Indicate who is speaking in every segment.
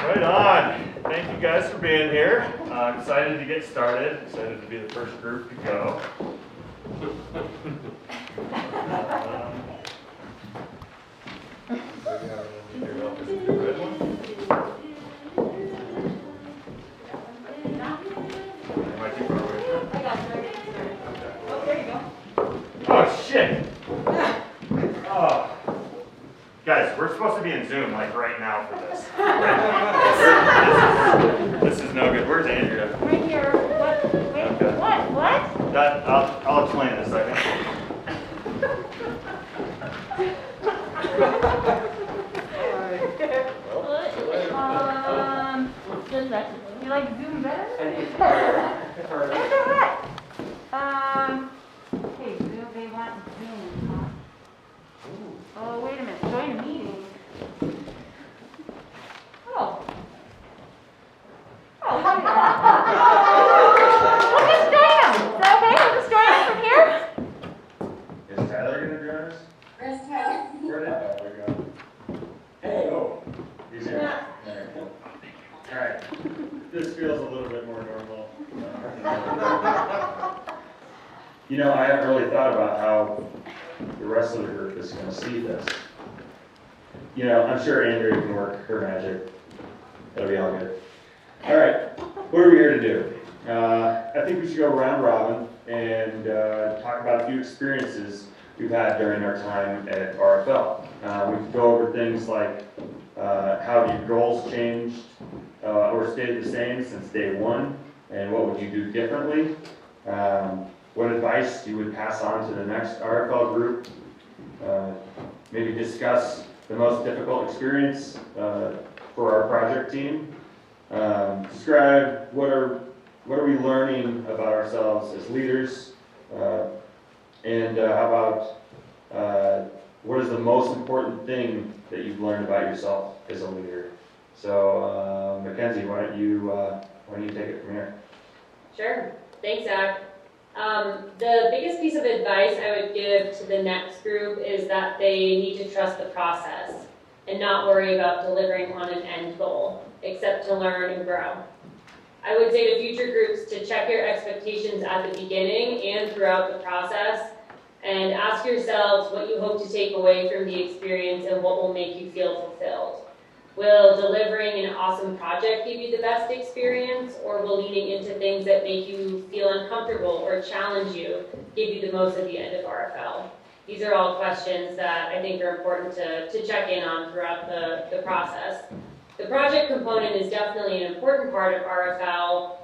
Speaker 1: Right on. Thank you guys for being here. I'm excited to get started. Excited to be the first group to go. Oh shit! Oh. Guys, we're supposed to be in Zoom like right now for this. This is no good. Where's Andrea?
Speaker 2: Right here. What? Wait, okay. What?
Speaker 1: That, I'll explain in a second.
Speaker 2: You like Zoom better? What? Hey, Zoom, they want Zoom, huh? Oh, wait a minute. Join a meeting. Oh. Oh, we'll just join them. Is that okay? We'll just join them from here?
Speaker 1: Is Tyler going to join us?
Speaker 3: Where's Tyler?
Speaker 1: Where did Tyler go?
Speaker 3: Hey.
Speaker 1: Oh, he's here. All right. This feels a little bit more normal. You know, I haven't really thought about how the rest of the group is going to see this. You know, I'm sure Andrea can work her magic. That'll be all good. All right, what are we here to do? I think we should go round robin and talk about a few experiences we've had during our time at RFL. We can go over things like how have your goals changed or stayed the same since day one, and what would you do differently? What advice you would pass on to the next RFL group? Maybe discuss the most difficult experience for our project team. Describe what are we learning about ourselves as leaders, and how about what is the most important thing that you've learned about yourself as a leader? So, Mackenzie, why don't you take it from here?
Speaker 4: Sure. Thanks, Zach. The biggest piece of advice I would give to the next group is that they need to trust the process and not worry about delivering on an end goal, except to learn and grow. I would say to future groups to check your expectations at the beginning and throughout the process, and ask yourselves what you hope to take away from the experience and what will make you feel fulfilled. Will delivering an awesome project give you the best experience, or will leaning into things that make you feel uncomfortable or challenge you give you the most at the end of RFL? These are all questions that I think are important to check in on throughout the process. The project component is definitely an important part of RFL,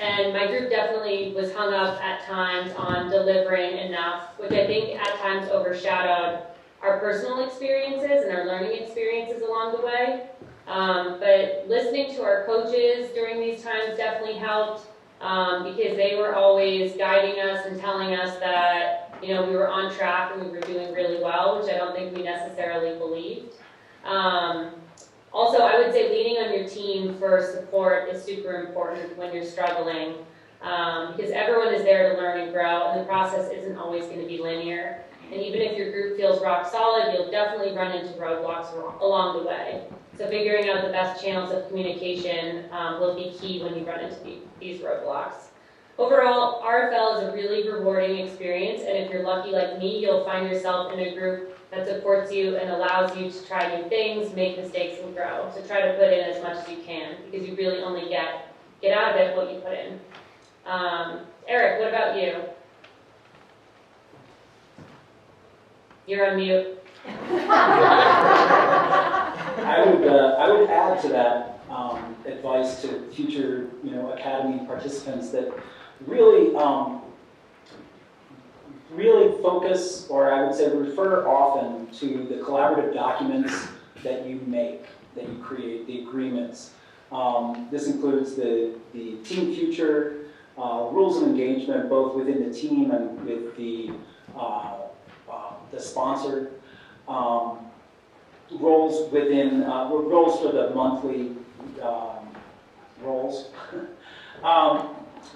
Speaker 4: and my group definitely was hung up at times on delivering enough, which I think at times overshadowed our personal experiences and our learning experiences along the way. But listening to our coaches during these times definitely helped, because they were always guiding us and telling us that, you know, we were on track and we were doing really well, which I don't think we necessarily believed. Also, I would say leaning on your team for support is super important when you're struggling, because everyone is there to learn and grow, and the process isn't always going to be linear. And even if your group feels rock solid, you'll definitely run into roadblocks along the way. So figuring out the best channels of communication will be key when you run into these roadblocks. Overall, RFL is a really rewarding experience, and if you're lucky like me, you'll find yourself in a group that supports you and allows you to try new things, make mistakes, and grow. So try to put in as much as you can, because you really only get out of it what you put in. Eric, what about you? You're on mute.
Speaker 5: I would add to that advice to future, academy participants that really focus, or I would say refer often to the collaborative documents that you make, that you create, the agreements. This includes the team future, rules of engagement, both within the team and with the sponsor, roles within, roles for the monthly roles.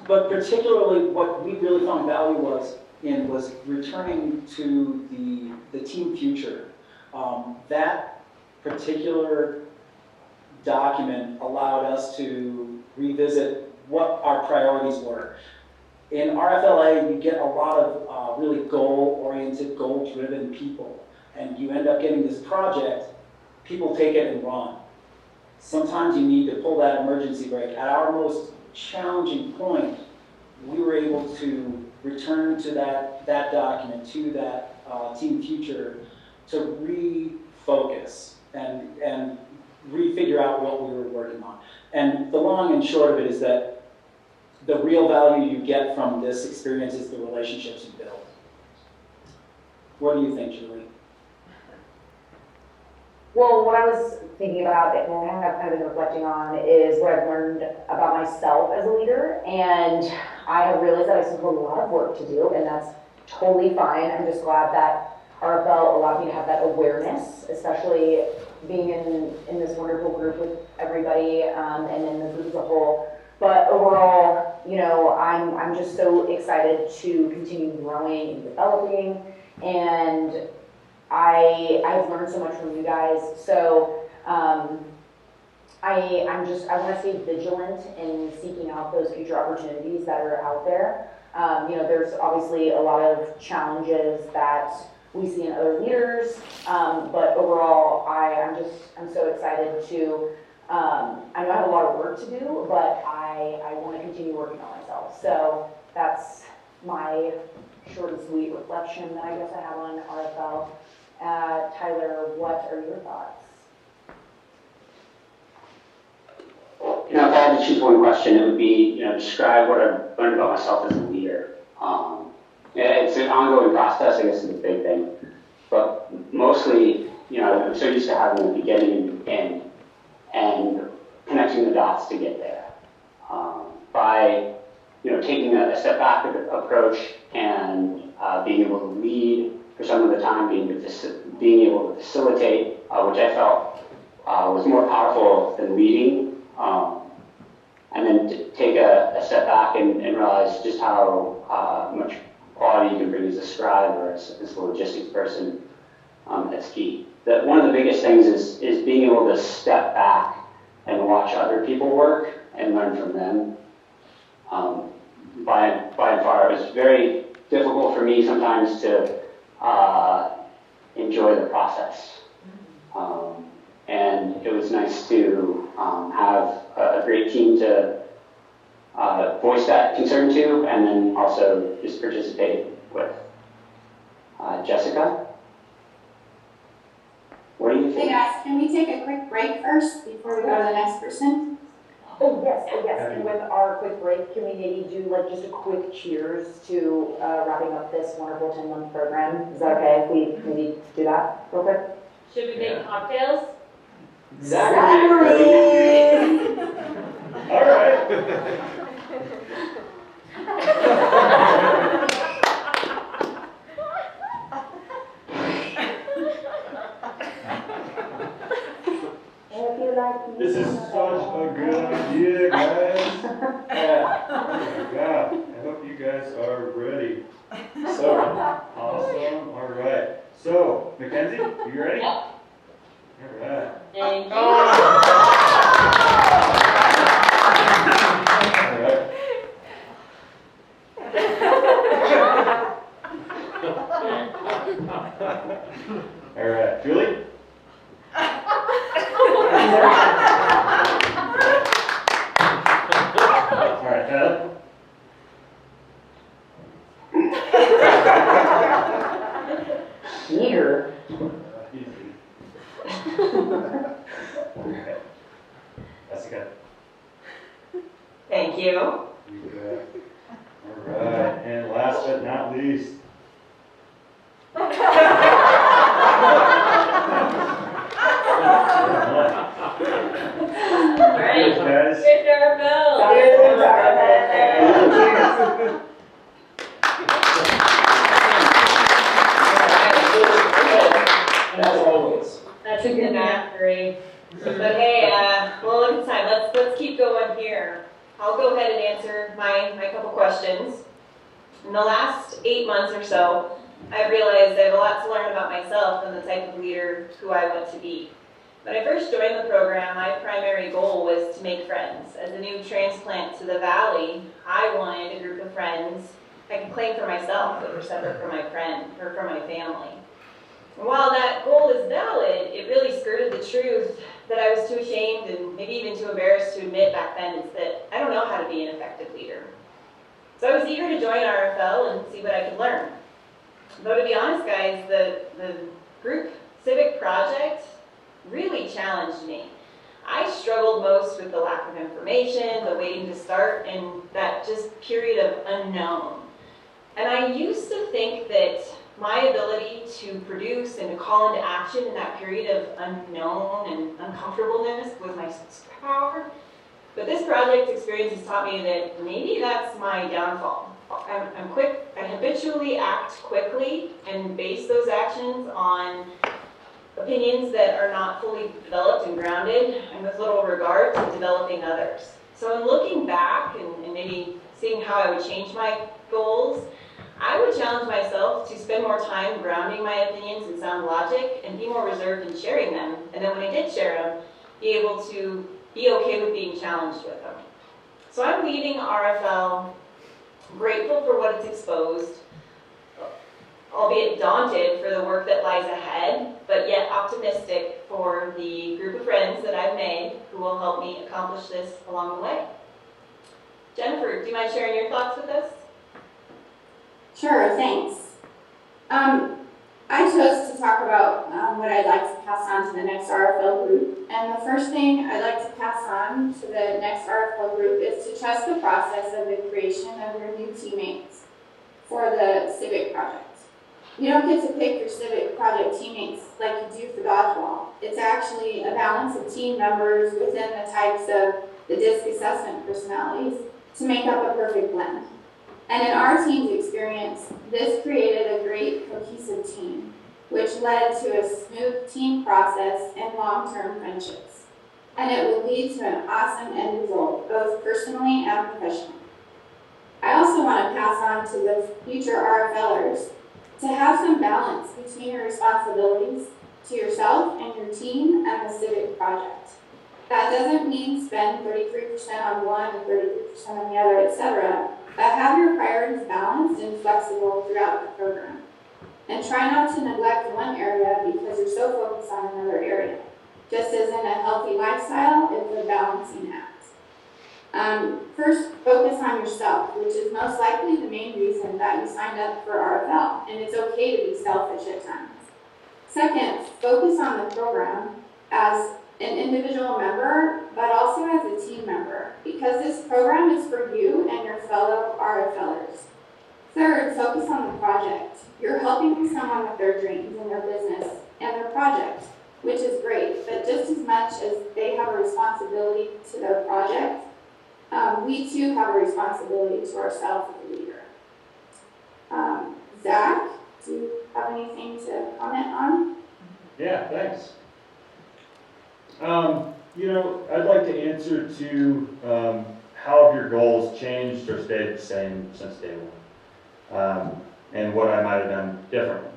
Speaker 5: But particularly what we really found value was returning to the team future. That particular document allowed us to revisit what our priorities were. In RFLA, you get a lot of really goal-oriented, goal-driven people, and you end up getting this project, people take it and run. Sometimes you need to pull that emergency brake. At our most challenging point, we were able to return to that document, to that team future, to refocus and refigure out what we were working on. And the long and short of it is that the real value you get from this experience is the relationships you build. What do you think, Julie?
Speaker 6: Well, what I was thinking about and what I have kind of been reflecting on is what I've learned about myself as a leader, and I have realized that I still have a lot of work to do, and that's totally fine. I'm just glad that RFL allowed me to have that awareness, especially being in this wonderful group with everybody and in the group as a whole. But overall, you know, I'm just so excited to continue growing and developing, and I've learned so much from you guys. So I want to stay vigilant in seeking out those future opportunities that are out there. You know, there's obviously a lot of challenges that we see in other leaders, but overall, I'm so excited to. I know I have a lot of work to do, but I want to continue working on myself. So that's my short and sweet reflection that I guess I have on RFL. Tyler, what are your thoughts?
Speaker 7: You know, if I had to choose one question, it would be, you know, describe what I've learned about myself as a leader. It's an ongoing process, I guess, is the big thing. But mostly, you know, I'm so used to having the beginning and end and connecting the dots to get there. By, you know, taking a step back approach and being able to lead for some of the time, being able to facilitate, which I felt was more powerful than leading. And then take a step back and realize just how much quality you can bring as a scribe or as a logistics person. That's key. One of the biggest things is being able to step back and watch other people work and learn from them. By and far, it was very difficult for me sometimes to enjoy the process. And it was nice to have a great team to voice that concern to, and then also just participate with. Jessica? What do you
Speaker 3: Hey
Speaker 7: think?
Speaker 3: guys, can we take a quick break first before we go to the next person?
Speaker 6: Oh yes. And with our quick break, can we maybe do like just a quick cheers to wrapping up this wonderful 10-month program? Is that okay if we maybe do that real quick?
Speaker 4: Should we make cocktails?
Speaker 5: Zachary!
Speaker 1: All right.
Speaker 6: If you like
Speaker 1: This is such a good idea, guys. Oh my God. I hope you guys are ready.
Speaker 5: So,
Speaker 1: Awesome. All right. So, Mackenzie, you ready?
Speaker 4: Yep.
Speaker 1: All right.
Speaker 4: Thank you.
Speaker 1: All right. All right. Julie? All right, Tyler?
Speaker 6: Peter.
Speaker 1: Easy. Okay. Jessica?
Speaker 8: Thank you.
Speaker 1: You bet. All right, and last but not least.
Speaker 4: Great.
Speaker 1: Guys.
Speaker 4: Here's our bell.
Speaker 5: as always.
Speaker 4: That's a good mastery.
Speaker 8: But hey, well, look at time. Let's keep going here. I'll go ahead and answer my couple questions. In the last 8 months or so, I've realized I have a lot to learn about myself and the type of leader who I want to be. When I first joined the program, my primary goal was to make friends. As a new transplant to the Valley, I wanted a group of friends I could claim for myself that were separate from my friend or from my family. And while that goal is valid, it really skirted the truth that I was too ashamed and maybe even too embarrassed to admit back then, is that I don't know how to be an effective leader. So I was eager to join RFL and see what I could learn. Though to be honest, guys, the group Civic project really challenged me. I struggled most with the lack of information, the waiting to start, and that just period of unknown. And I used to think that my ability to produce and to call into action in that period of unknown and uncomfortableness was my superpower. But this project experience has taught me that maybe that's my downfall. I'm quick, I habitually act quickly and base those actions on opinions that are not fully developed and grounded, and with little regard to developing others. So in looking back and maybe seeing how I would change my goals, I would challenge myself to spend more time grounding my opinions in sound logic and be more reserved in sharing them. And then when I did share them, be able to be okay with being challenged with them. So I'm leaving RFL grateful for what it's exposed, albeit daunted for the work that lies ahead, but yet optimistic for the group of friends that I've made who will help me accomplish this along the way. Jennifer, do you mind sharing your thoughts with us?
Speaker 3: Sure, thanks. I chose to talk about what I'd like to pass on to the next RFL group. And the first thing I'd like to pass on to the next RFL group is to trust the process of the creation of your new teammates for the Civic project. You don't get to pick your Civic project teammates like you do for dodgeball. It's actually a balance of team members within the types of the DISC assessment personalities to make up a perfect blend. And in our team's experience, this created a great cohesive team, which led to a smooth team process and long-term friendships. And it will lead to an awesome end result, both personally and professionally. I also want to pass on to the future RFLers to have some balance between your responsibilities to yourself and your team and the Civic project. That doesn't mean spend 33% on one and 33% on the other, etc. But have your priorities balanced and flexible throughout the program. And try not to neglect one area because you're so focused on another area. Just as in a healthy lifestyle, it's a balancing act. First, focus on yourself, which is most likely the main reason that you signed up for RFL, and it's okay to be selfish at times. Second, focus on the program as an individual member, but also as a team member, because this program is for you and your fellow RFLers. Third, focus on the project. You're helping someone with their dreams and their business and their project, which is great, but just as much as they have a responsibility to their project, we too have a responsibility to ourselves as a leader. Zach, do you have anything to comment on?
Speaker 1: Yeah, thanks. I'd like to answer to how have your goals changed or stayed the same since day one, and what I might have done differently.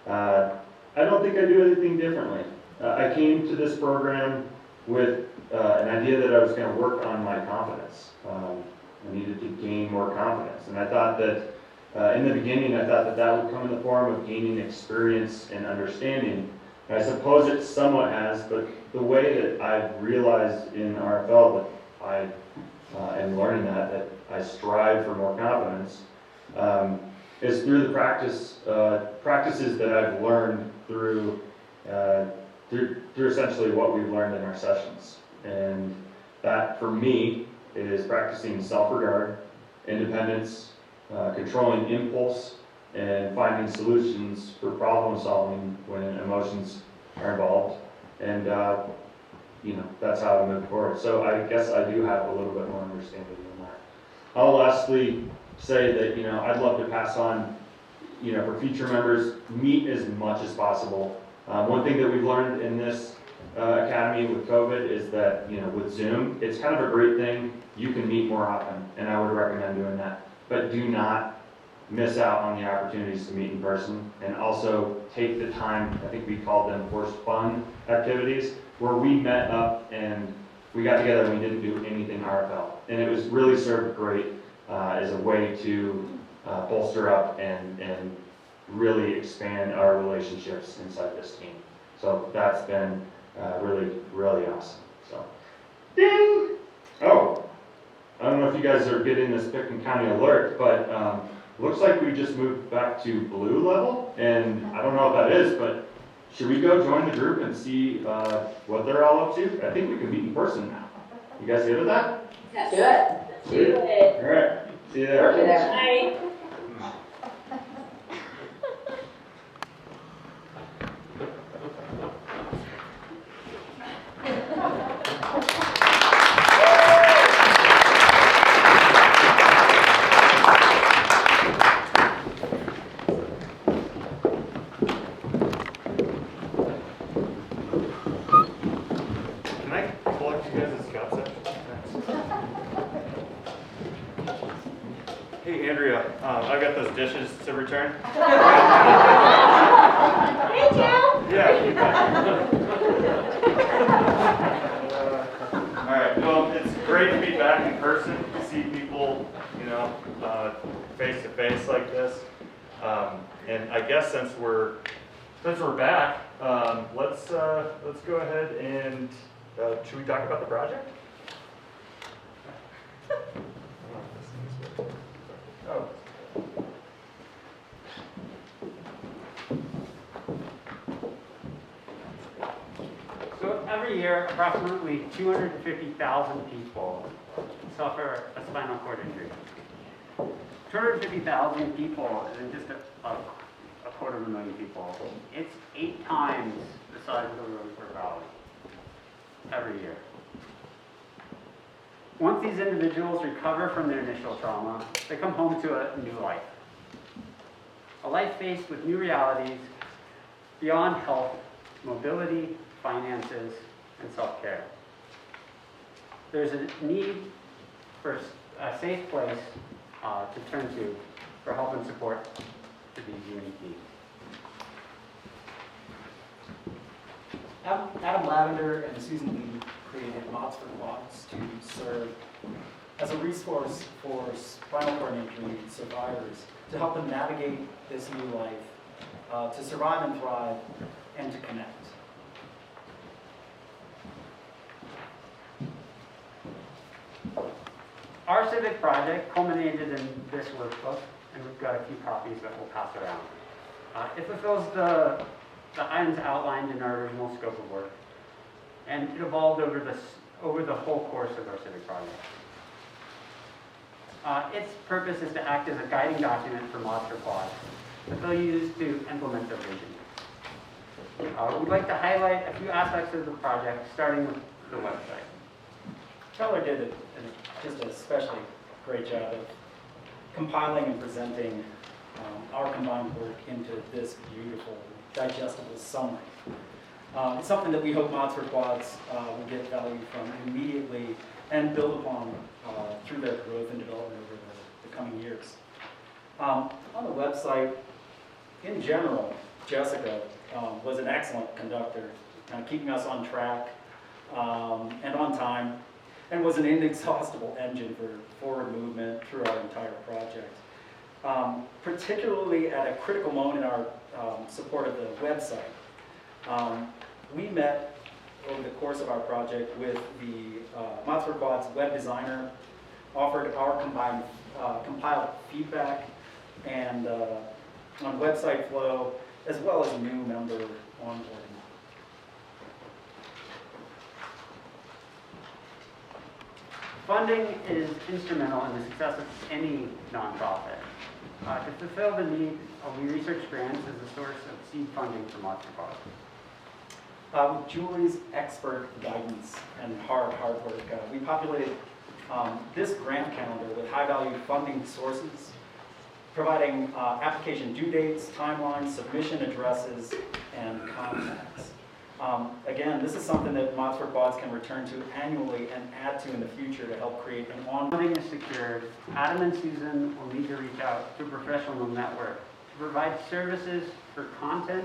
Speaker 1: I don't think I do anything differently. I came to this program with an idea that I was going to work on my confidence. I needed to gain more confidence, and I thought that in the beginning, I thought that would come in the form of gaining experience and understanding. And I suppose it somewhat has, but the way that I've realized in RFL that I am learning that I strive for more confidence is through the practices that I've learned through essentially what we've learned in our sessions. And that, for me, is practicing self-regard, independence, controlling impulse, and finding solutions for problem solving when emotions are involved. And, that's how I move forward. So I guess I do have a little bit more understanding than that. I'll lastly say that, I'd love to pass on, for future members, meet as much as possible. One thing that we've learned in this academy with COVID is that, with Zoom, it's kind of a great thing. You can meet more often, and I would recommend doing that. But do not miss out on the opportunities to meet in person, and also take the time, I think we called them forced fun activities, where we met up and we got together and we didn't do anything RFL. And it was really served great as a way to bolster up and really expand our relationships inside this team. So that's been really, really awesome. So, ding! Oh, I don't know if you guys are getting this Pickton County alert, but looks like we just moved back to blue level, and I don't know what that is, but should we go join the group and see what they're all up to? I think we can meet in person now. You guys good with that?
Speaker 3: Yes.
Speaker 6: Do it.
Speaker 4: Do it.
Speaker 1: All right, see you there.
Speaker 6: See you there.
Speaker 4: Bye.
Speaker 9: Can I collect you guys' Scott section? Hey, Andrea, I've got those dishes to return.
Speaker 4: Hey, Joe.
Speaker 9: Yeah. All right, well, it's great to be back in person, to see people, you know, face to face like this. And I guess since we're back, let's go ahead and should we talk about the project? Oh.
Speaker 10: So every year, approximately 250,000 people suffer a spinal cord injury. 250,000 people isn't just a 250,000 people. It's 8 times the size of the Roseburg Valley every year. Once these individuals recover from their initial trauma, they come home to a new life. A life faced with new realities beyond health, mobility, finances, and self-care. There's a need for a safe place to turn to for help and support to these unique needs.
Speaker 5: Adam Lavender and Susan Lee created Mods4Quads to serve as a resource for spinal cord injury survivors to help them navigate this new life, to survive and thrive, and to connect.
Speaker 10: Our Civic project culminated in this workbook, and we've got a few copies that we'll pass around. It fulfills the items outlined in our original scope of work, and it evolved over the whole course of our Civic project. Its purpose is to act as a guiding document for Mods4Quads that they'll use to implement their vision. We'd like to highlight a few aspects of the project, starting with the website.
Speaker 5: Keller did just an especially great job of compiling and presenting our combined work into this beautiful, digestible summary. It's something that we hope Mods4Quads will get value from immediately and build upon through their growth and development over the coming years. On the website, in general, Jessica was an excellent conductor, keeping us on track and on time, and was an inexhaustible engine for forward movement through our entire project. Particularly at a critical moment in our support of the website. We met over the course of our project with the Mods4Quads web designer, offered our compiled feedback and on website flow, as well as new member onboarding.
Speaker 10: Funding is instrumental in the success of any nonprofit. To fulfill the need, we research grants as a source of seed funding for Mods4Quads.
Speaker 5: With Julie's expert guidance and hard work, we populated this grant calendar with high-value funding sources, providing application due dates, timelines, submission addresses, and contacts. Again, this is something that Mods4Quads can return to annually and add to in the future to help create an
Speaker 10: Funding is secured, Adam and Susan will need to reach out to a professional network to provide services for content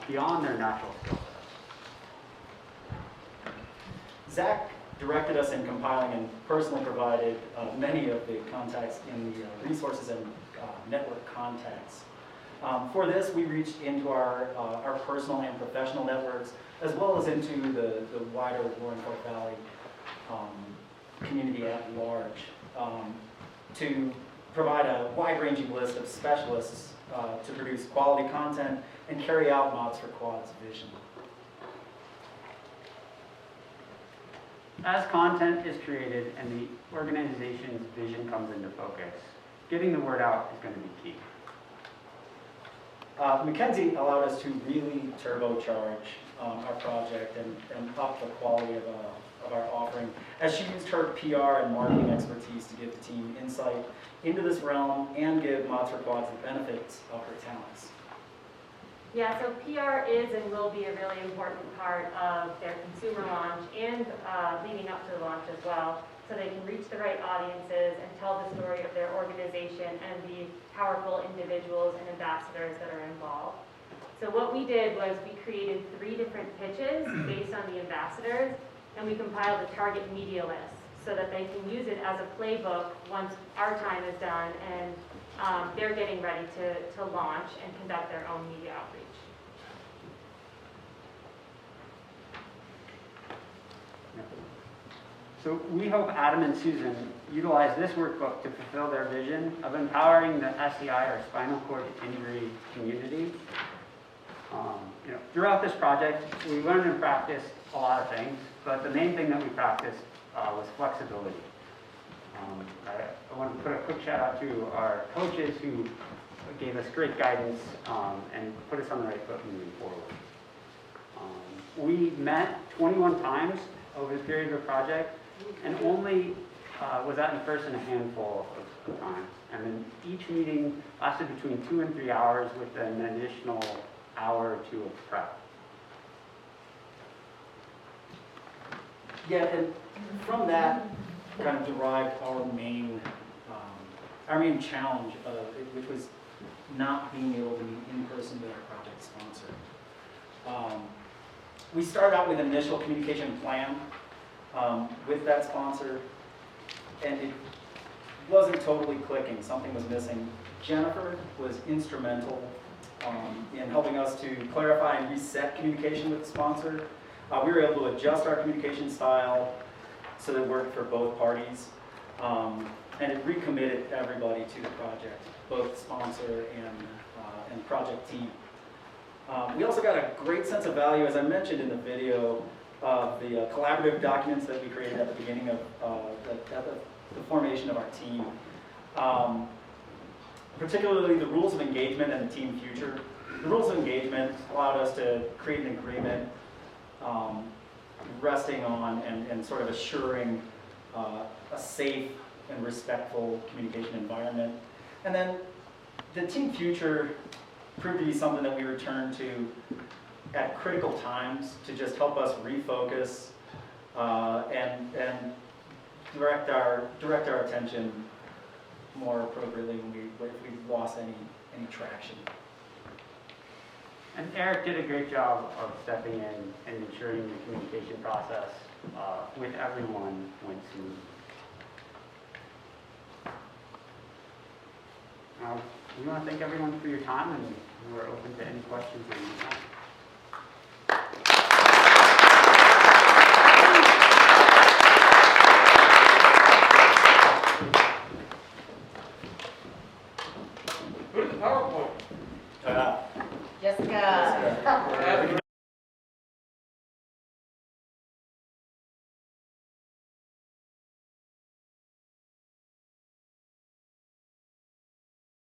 Speaker 10: beyond their natural skill sets.
Speaker 5: Zach directed us in compiling and personally provided many of the contacts in the resources and network contacts. For this, we reached into our personal and professional networks, as well as into the wider Roaring Fork Valley community at large, to provide a wide-ranging list of specialists to produce quality content and carry out Mods4Quads' vision.
Speaker 10: As content is created and the organization's vision comes into focus, getting the word out is going to be key.
Speaker 5: Mackenzie allowed us to really turbocharge our project and up the quality of our offering, as she used her PR and marketing expertise to give the team insight into this realm and give Mods4Quads the benefits of her talents.
Speaker 2: Yeah, so PR is and will be a really important part of their consumer launch and leading up to the launch as well, so they can reach the right audiences and tell the story of their organization and the powerful individuals and ambassadors that are involved. So what we did was we created 3 different pitches based on the ambassadors, and we compiled a target media list so that they can use it as a playbook once our time is done and they're getting ready to launch and conduct their own media outreach.
Speaker 10: So we hope Adam and Susan utilize this workbook to fulfill their vision of empowering the SCI or Spinal Cord Injury community. Throughout this project, we learned and practiced a lot of things, but the main thing that we practiced was flexibility. I want to put a quick shout out to our coaches who gave us great guidance and put us on the right foot moving forward. We met 21 times over the period of the project, and only was that in person a handful of times. And then each meeting lasted between 2 and 3 hours with an additional hour or 2 of prep.
Speaker 5: Yeah, and from that kind of derived our main challenge, which was not being able to meet in person with our project sponsor. We started out with an initial communication plan with that sponsor, and it wasn't totally clicking. Something was missing. Jennifer was instrumental in helping us to clarify and reset communication with the sponsor. We were able to adjust our communication style so that it worked for both parties, and it recommitted everybody to the project, both sponsor and project team. We also got a great sense of value, as I mentioned in the video, of the collaborative documents that we created at the beginning of the formation of our team. Particularly the rules of engagement and the team future. The rules of engagement allowed us to create an agreement resting on and sort of assuring a safe and respectful communication environment. And then the team future proved to be something that we return to at critical times to just help us refocus and direct our attention more appropriately if we've lost any traction.
Speaker 10: And Eric did a great job of stepping in and ensuring the communication process with everyone went smooth. We want to thank everyone for your time, and we're open to any questions that you have.
Speaker 9: Who did the PowerPoint?
Speaker 2: Jessica.